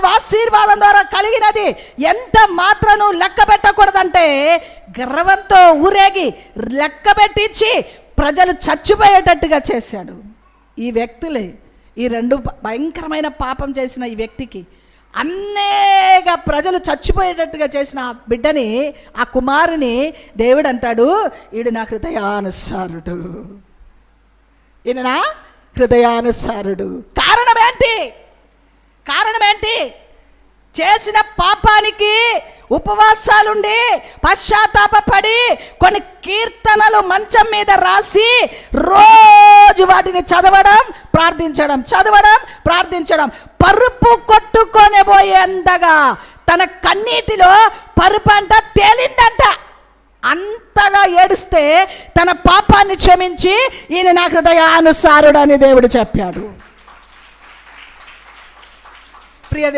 ఆశీర్వాదం ద్వారా కలిగినది ఎంత మాత్రను లెక్క పెట్టకూడదంటే గర్వంతో ఊరేగి లెక్క పెట్టించి ప్రజలు చచ్చిపోయేటట్టుగా చేశాడు. ఈ వ్యక్తులే ఈ రెండు భయంకరమైన పాపం చేసిన ఈ వ్యక్తికి అనేక ప్రజలు చచ్చిపోయేటట్టుగా చేసిన ఆ బిడ్డని, ఆ కుమారుని దేవుడు అంటాడు, ఈడు నా హృదయానుసారుడు, ఈయన నా హృదయానుసారుడు. కారణం ఏంటి? చేసిన పాపానికి ఉపవాసాలుండి పశ్చాత్తాపడి కొన్ని కీర్తనలు మంచం మీద రాసి రోజు వాటిని చదవడం ప్రార్థించడం పరుపు కొట్టుకొని పోయేంతగా తన కన్నీటిలో పరుపు అంట తేలిందంట. అంతగా ఏడుస్తే తన పాపాన్ని క్షమించి ఈయన నా హృదయానుసారుడు అని దేవుడు చెప్పాడు. ప్రియ